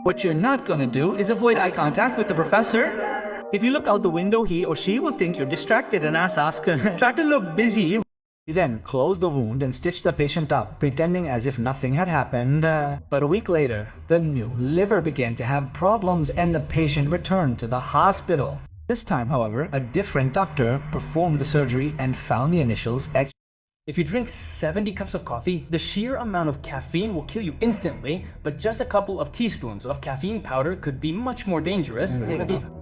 What you're not gonna do is avoid eye contact with the professor. If you look out the window, he or she will think you're distracted and ask, try to look busy. You then close the wound and stitch the patient up, pretending as if nothing had happened. But a week later, the new liver began to have problems and the patient returned to the hospital. This time, however, a different doctor performed the surgery and found the initials X. If you drink 70 cups of coffee, the sheer amount of caffeine will kill you instantly, but just a couple of teaspoons of caffeine powder could be much more dangerous.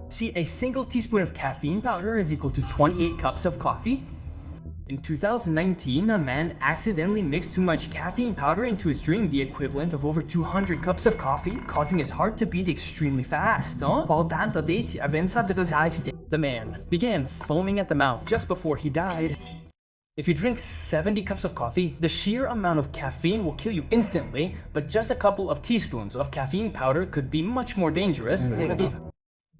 See, a single teaspoon of caffeine powder is equal to 28 cups of coffee. In 2019, a man accidentally mixed too much caffeine powder into his drink, the equivalent of over 200 cups of coffee, causing his heart to beat extremely fast. The man began foaming at the mouth just before he died. If you drink 70 cups of coffee, the sheer amount of caffeine will kill you instantly, but just a couple of teaspoons of caffeine powder could be much more dangerous.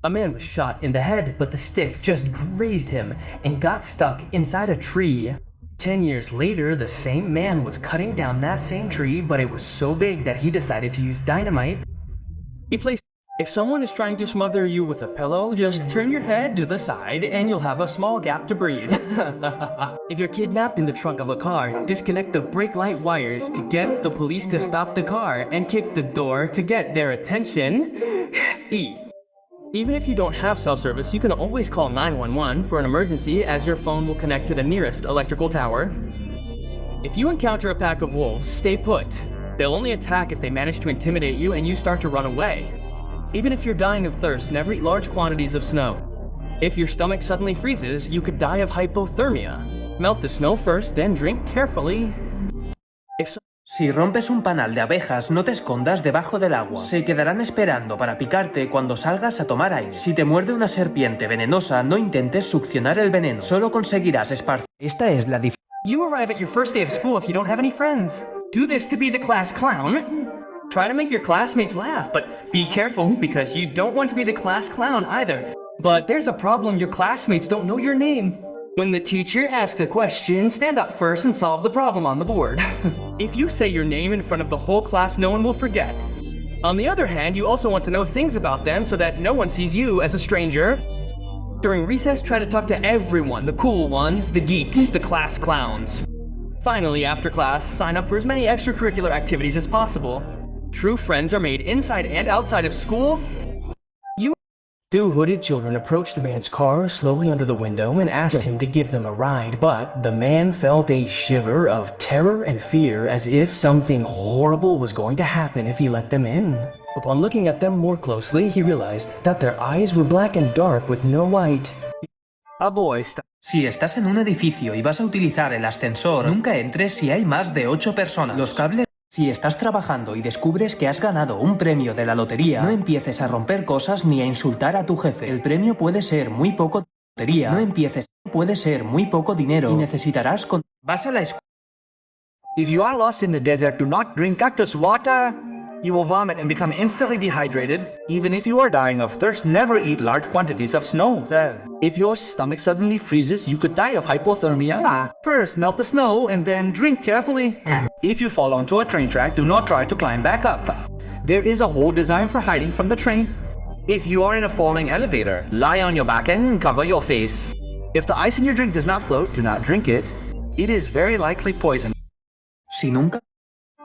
A man was shot in the head, but the stick just grazed him and got stuck inside a tree. 10 years later, the same man was cutting down that same tree, but it was so big that he decided to use dynamite. If someone is trying to smother you with a pillow, just turn your head to the side and you'll have a small gap to breathe. If you're kidnapped in the trunk of a car, disconnect the brake light wires to get the police to stop the car and kick the door to get their attention. Even if you don't have cell service, you can always call 911 for an emergency, as your phone will connect to the nearest electrical tower. If you encounter a pack of wolves, stay put. They'll only attack if they manage to intimidate you and you start to run away. Even if you're dying of thirst, never eat large quantities of snow. If your stomach suddenly freezes, you could die of hypothermia. Melt the snow first, then drink carefully. Si rompes un panal de abejas, no te escondas debajo del agua. Se quedarán esperando para picarte cuando salgas a tomar aire. Si te muerde una serpiente venenosa, no intentes succionar el veneno. Solo conseguirás esparcir. Esta es la diferencia. You arrive at your first day of school if you don't have any friends. Do this to be the class clown. Try to make your classmates laugh, but be careful because you don't want to be the class clown either. But there's a problem, your classmates don't know your name. When the teacher asks a question, stand up first and solve the problem on the board. If you say your name in front of the whole class, no one will forget. On the other hand, you also want to know things about them so that no one sees you as a stranger. During recess, try to talk to everyone, the cool ones, the geeks, the class clowns. Finally, after class, sign up for as many extracurricular activities as possible. True friends are made inside and outside of school. Two hooded children approached the man's car slowly under the window and asked him to give them a ride, but the man felt a shiver of terror and fear as if something horrible was going to happen if he let them in. Upon looking at them more closely, he realized that their eyes were black and dark with no white. Si estás en un edificio y vas a utilizar el ascensor, nunca entres si hay más de 8 personas. Los cables... Si estás trabajando y descubres que has ganado un premio de la lotería, no empieces a romper cosas ni a insultar a tu jefe. El premio puede ser muy poco lotería. No empieces, puede ser muy poco dinero y necesitarás con... Vas a la escuela. If you are lost in the desert, do not drink cactus water. You will vomit and become instantly dehydrated. Even if you are dying of thirst, never eat large quantities of snow. If your stomach suddenly freezes, you could die of hypothermia. First, melt the snow and then drink carefully. If you fall onto a train track, do not try to climb back up. There is a hole designed for hiding from the train. If you are in a falling elevator, lie on your back and cover your face. If the ice in your drink does not float, do not drink it. It is very likely poison. Si nunca...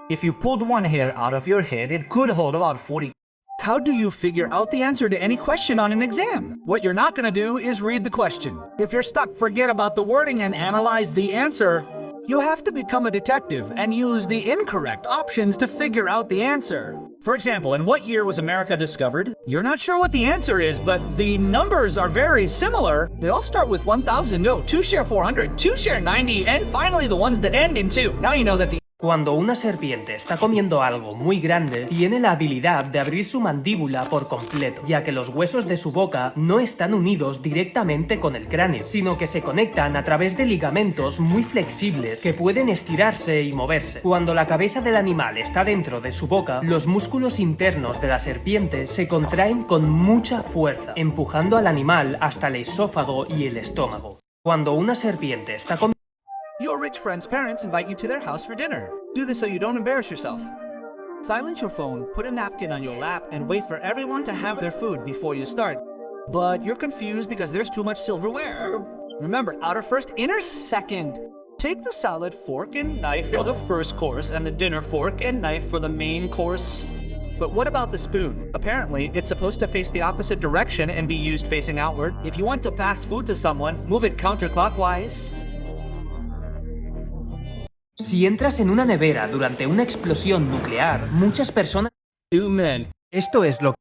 If you pulled one hair out of your head, it could hold about 40. How do you figure out the answer to any question on an exam? What you're not going to do is read the question. If you're stuck, forget about the wording and analyze the answer. You have to become a detective and use the incorrect options to figure out the answer. For example, in what year was America discovered? You're not sure what the answer is, but the numbers are very similar. They all start with 1,000, no, 2 share 400, 2 share 90, and finally the ones that end in 2. Now you know that the Cuando una serpiente está comiendo algo muy grande, tiene la habilidad de abrir su mandíbula por completo, ya que los huesos de su boca no están unidos directamente con el cráneo, sino que se conectan a través de ligamentos muy flexibles que pueden estirarse y moverse. Cuando la cabeza del animal está dentro de su boca, los músculos internos de la serpiente se contraen con mucha fuerza, empujando al animal hasta el esófago y el estómago. Cuando una serpiente está Your rich friend's parents invite you to their house for dinner. Do this so you don't embarrass yourself. Silence your phone, put a napkin on your lap, and wait for everyone to have their food before you start. But you're confused because there's too much silverware. Remember, outer first, inner second. Take the salad fork and knife for the first course and the dinner fork and knife for the main course. But what about the spoon? Apparently, it's supposed to face the opposite direction and be used facing outward. If you want to pass food to someone, move it counterclockwise. Si entras en una nevera durante una explosión nuclear, muchas personas... Two men. Esto es lo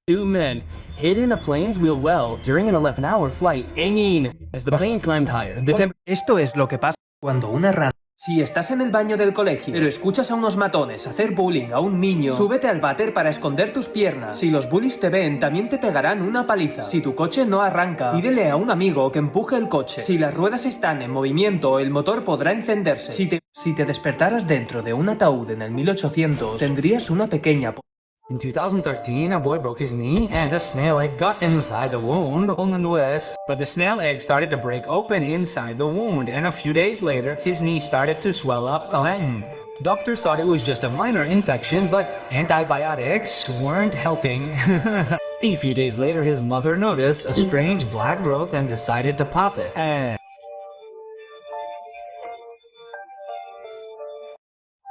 Two men hid in a plane's wheel well during an 11-hour flight, hanging. As the plane climbed higher, Esto es lo que pasa cuando una rana... Si estás en el baño del colegio, pero escuchas a unos matones hacer bullying a un niño, súbete al váter para esconder tus piernas. Si los bullies te ven, también te pegarán una paliza. Si tu coche no arranca, pídele a un amigo que empuje el coche. Si las ruedas están en movimiento, el motor podrá encenderse. Si te despertaras dentro de un ataúd en el 1800, tendrías una pequeña... In 2013, a boy broke his knee and a snail egg got inside the wound on the West. But the snail egg started to break open inside the wound, and a few days later, his knee started to swell up. Doctors thought it was just a minor infection, but antibiotics weren't helping. A few days later, his mother noticed a strange black growth and decided to pop it.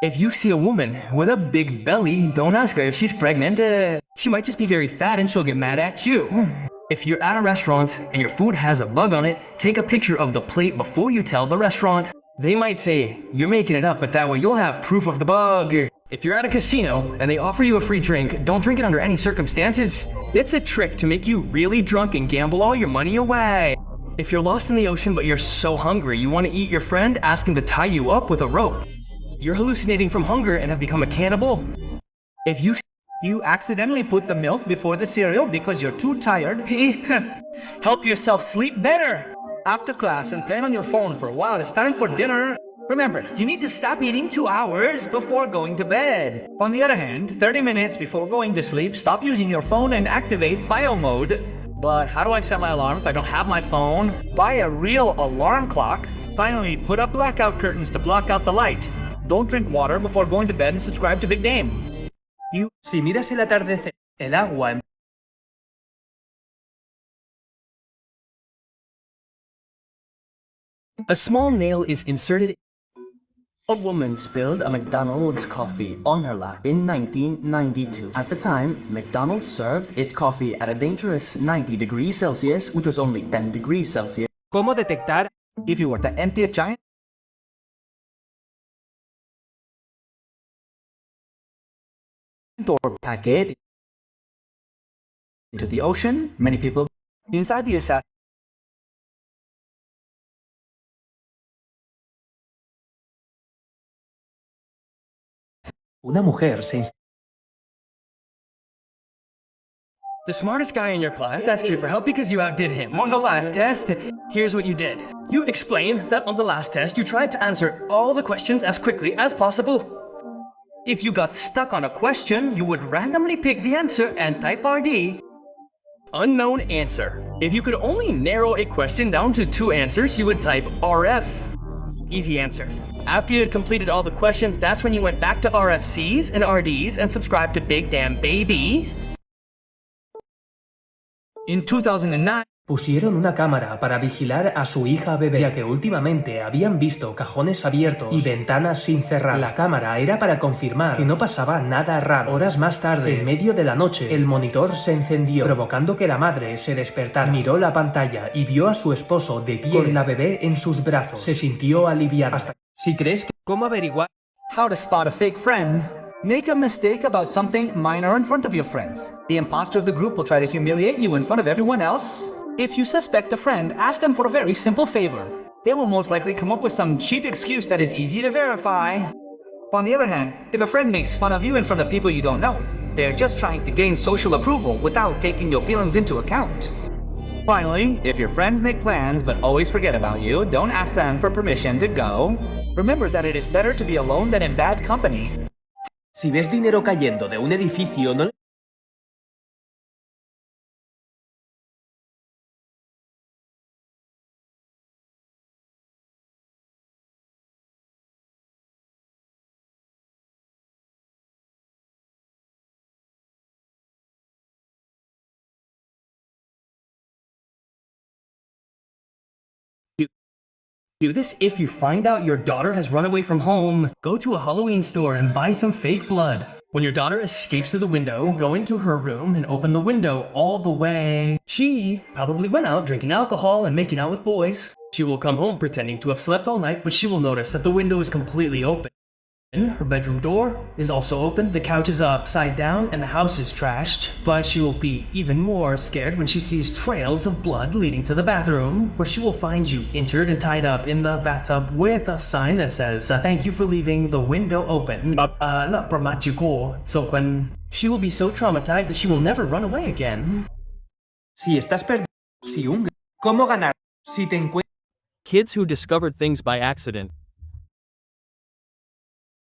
If you see a woman with a big belly, don't ask her if she's pregnant. She might just be very fat and she'll get mad at you. If you're at a restaurant and your food has a bug on it, take a picture of the plate before you tell the restaurant. They might say, you're making it up, but that way you'll have proof of the bug. If you're at a casino and they offer you a free drink, don't drink it under any circumstances. It's a trick to make you really drunk and gamble all your money away. If you're lost in the ocean but you're so hungry you want to eat your friend, ask him to tie you up with a rope. You're hallucinating from hunger and have become a cannibal. If you accidentally put the milk before the cereal because you're too tired, help yourself sleep better. After class and plan on your phone for a while, it's time for dinner. Remember, you need to stop eating 2 hours before going to bed. On the other hand, 30 minutes before going to sleep, stop using your phone and activate bio mode. But how do I set my alarm if I don't have my phone? Buy a real alarm clock. Finally, put up blackout curtains to block out the light. Don't drink water before going to bed and subscribe to Big Dame. Si miras el atardecer, el agua... A small nail is inserted. A woman spilled a McDonald's coffee on her lap in 1992. At the time, McDonald's served its coffee at a dangerous 90 degrees Celsius, which was only 10 degrees Celsius. ¿Cómo detectar if you were to empty a giant or packet into the ocean? Many people inside the assassin. Una mujer se... The smartest guy in your class asked you for help because you outdid him. On the last test, here's what you did. You explained that on the last test you tried to answer all the questions as quickly as possible. If you got stuck on a question, you would randomly pick the answer and type RD. Unknown answer. If you could only narrow a question down to 2 answers, you would type RF. Easy answer. After you had completed all the questions, that's when you went back to RFCs and RDs and subscribed to Big Damn Baby. In 2009, pusieron una cámara para vigilar a su hija bebé, ya que últimamente habían visto cajones abiertos y ventanas sin cerrar. La cámara era para confirmar que no pasaba nada raro. Horas más tarde, en medio de la noche, el monitor se encendió, provocando que la madre se despertara. Miró la pantalla y vio a su esposo de pie con la bebé en sus brazos. Se sintió aliviada. Si crees que... ¿Cómo averiguar? How to spot a fake friend. Make a mistake about something minor in front of your friends. The imposter of the group will try to humiliate you in front of everyone else. If you suspect a friend, ask them for a very simple favor. They will most likely come up with some cheap excuse that is easy to verify. On the other hand, if a friend makes fun of you in front of people you don't know, they're just trying to gain social approval without taking your feelings into account. Finally, if your friends make plans but always forget about you, don't ask them for permission to go. Remember that it is better to be alone than in bad company. Si ves dinero cayendo de un edificio, no Do this if you find out your daughter has run away from home. Go to a Halloween store and buy some fake blood. When your daughter escapes through the window, go into her room and open the window all the way. She probably went out drinking alcohol and making out with boys. She will come home pretending to have slept all night, but she will notice that the window is completely open. Her bedroom door is also open, the couch is upside down, and the house is trashed. But she will be even more scared when she sees trails of blood leading to the bathroom, where she will find you injured and tied up in the bathtub with a sign that says, "Thank you for leaving the window open." Not promachiko. So when she will be so traumatized that she will never run away again. Si estás perdido, ¿cómo ganar? Si te encuentras Kids who discovered things by accident.